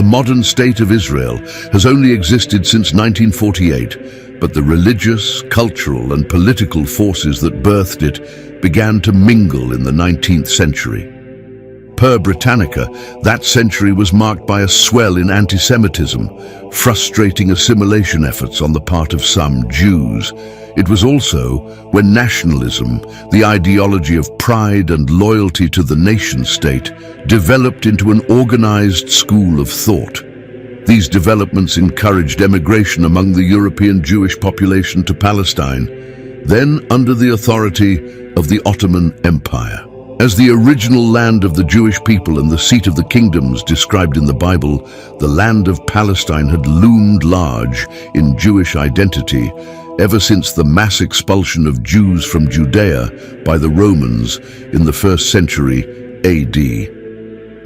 The modern state of Israel has only existed since 1948, but the religious, cultural, and political forces that birthed it began to mingle in the 19th century. Per Britannica, that century was marked by a swell in antisemitism, frustrating assimilation efforts on the part of some Jews. It was also when nationalism, the ideology of pride and loyalty to the nation-state, developed into an organized school of thought. These developments encouraged emigration among the European Jewish population to Palestine, then under the authority of the Ottoman Empire. As the original land of the Jewish people and the seat of the kingdoms described in the Bible, the land of Palestine had loomed large in Jewish identity ever since the mass expulsion of Jews from Judea by the Romans in the 1st century AD.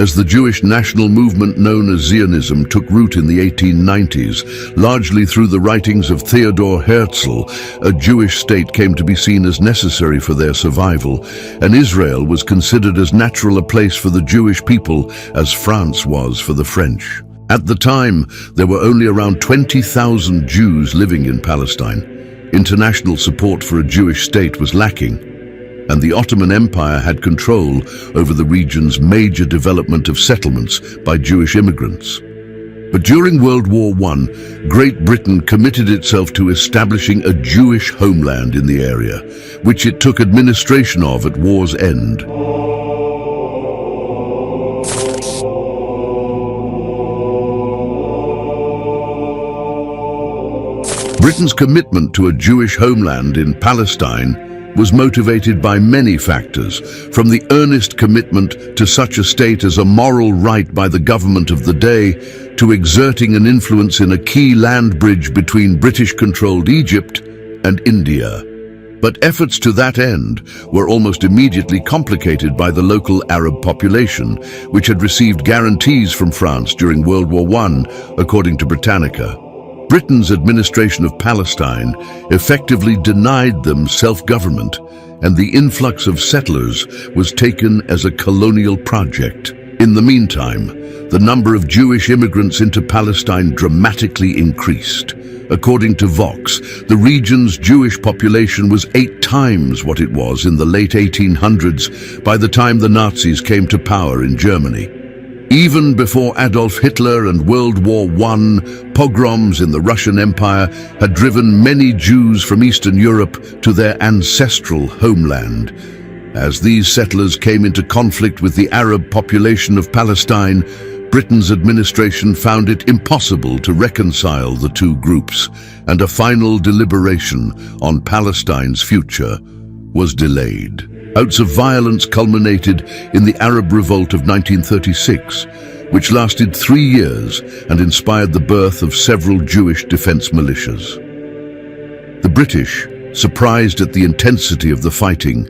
As the Jewish national movement known as Zionism took root in the 1890s, largely through the writings of Theodor Herzl, a Jewish state came to be seen as necessary for their survival, and Israel was considered as natural a place for the Jewish people as France was for the French. At the time, there were only around 20,000 Jews living in Palestine. International support for a Jewish state was lacking, and the Ottoman Empire had control over the region's major development of settlements by Jewish immigrants. But during World War I, Great Britain committed itself to establishing a Jewish homeland in the area, which it took administration of at war's end. Britain's commitment to a Jewish homeland in Palestine was motivated by many factors, from the earnest commitment to such a state as a moral right by the government of the day, to exerting an influence in a key land bridge between British-controlled Egypt and India. But efforts to that end were almost immediately complicated by the local Arab population, which had received guarantees from France during World War I, according to Britannica. Britain's administration of Palestine effectively denied them self-government, and the influx of settlers was taken as a colonial project. In the meantime, the number of Jewish immigrants into Palestine dramatically increased. According to Vox, the region's Jewish population was 8 times what it was in the late 1800s by the time the Nazis came to power in Germany. Even before Adolf Hitler and World War I, pogroms in the Russian Empire had driven many Jews from Eastern Europe to their ancestral homeland. As these settlers came into conflict with the Arab population of Palestine, Britain's administration found it impossible to reconcile the two groups, and a final deliberation on Palestine's future was delayed. Bouts of violence culminated in the Arab Revolt of 1936, which lasted 3 years and inspired the birth of several Jewish defense militias. The British, surprised at the intensity of the fighting,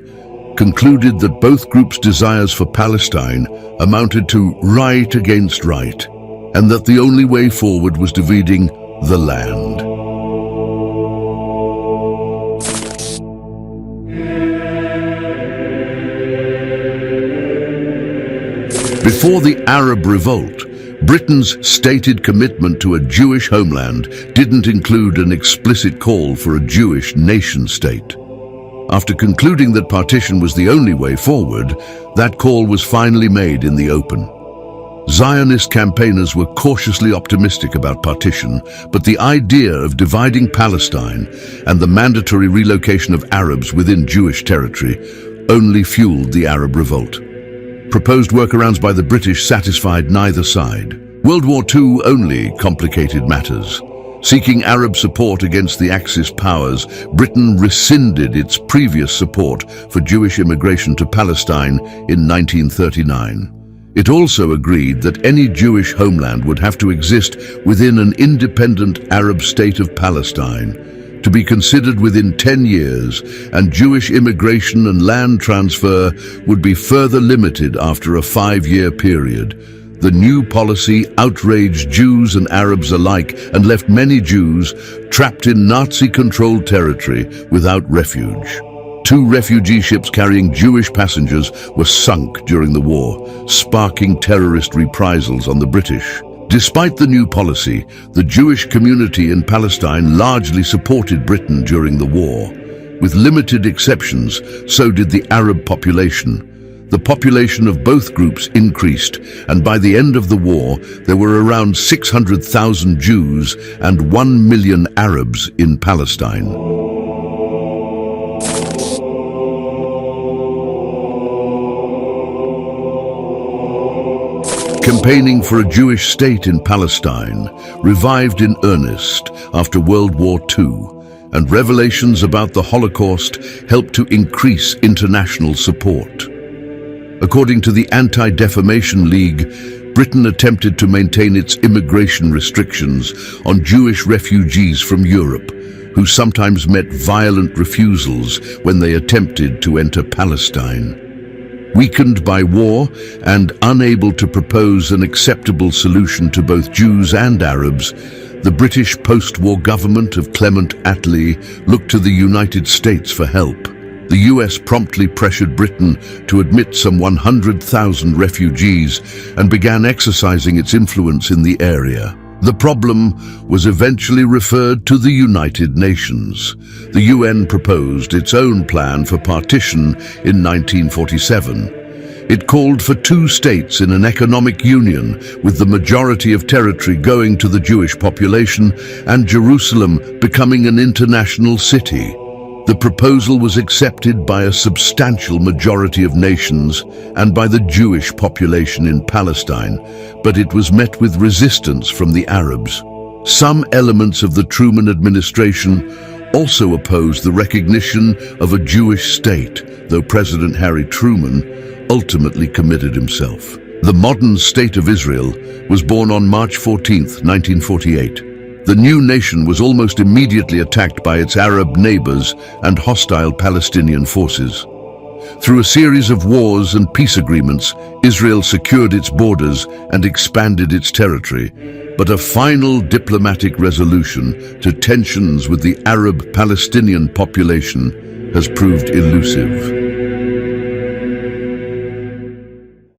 concluded that both groups' desires for Palestine amounted to right against right, and that the only way forward was dividing the land. Before the Arab Revolt, Britain's stated commitment to a Jewish homeland didn't include an explicit call for a Jewish nation-state. After concluding that partition was the only way forward, that call was finally made in the open. Zionist campaigners were cautiously optimistic about partition, but the idea of dividing Palestine and the mandatory relocation of Arabs within Jewish territory only fueled the Arab Revolt. Proposed workarounds by the British satisfied neither side. World War II only complicated matters. Seeking Arab support against the Axis powers, Britain rescinded its previous support for Jewish immigration to Palestine in 1939. It also agreed that any Jewish homeland would have to exist within an independent Arab state of Palestine, to be considered within 10 years, and Jewish immigration and land transfer would be further limited after a 5-year period. The new policy outraged Jews and Arabs alike and left many Jews trapped in Nazi-controlled territory without refuge. 2 refugee ships carrying Jewish passengers were sunk during the war, sparking terrorist reprisals on the British. Despite the new policy, the Jewish community in Palestine largely supported Britain during the war. With limited exceptions, so did the Arab population. The population of both groups increased, and by the end of the war, there were around 600,000 Jews and 1 million Arabs in Palestine. Campaigning for a Jewish state in Palestine revived in earnest after World War II, and revelations about the Holocaust helped to increase international support. According to the Anti-Defamation League, Britain attempted to maintain its immigration restrictions on Jewish refugees from Europe, who sometimes met violent refusals when they attempted to enter Palestine. Weakened by war and unable to propose an acceptable solution to both Jews and Arabs, the British post-war government of Clement Attlee looked to the United States for help. The US promptly pressured Britain to admit some 100,000 refugees and began exercising its influence in the area. The problem was eventually referred to the United Nations. The UN proposed its own plan for partition in 1947. It called for 2 states in an economic union, with the majority of territory going to the Jewish population and Jerusalem becoming an international city. The proposal was accepted by a substantial majority of nations and by the Jewish population in Palestine, but it was met with resistance from the Arabs. Some elements of the Truman administration also opposed the recognition of a Jewish state, though President Harry Truman ultimately committed himself. The modern state of Israel was born on March 14, 1948. The new nation was almost immediately attacked by its Arab neighbors and hostile Palestinian forces. Through a series of wars and peace agreements, Israel secured its borders and expanded its territory, but a final diplomatic resolution to tensions with the Arab Palestinian population has proved elusive.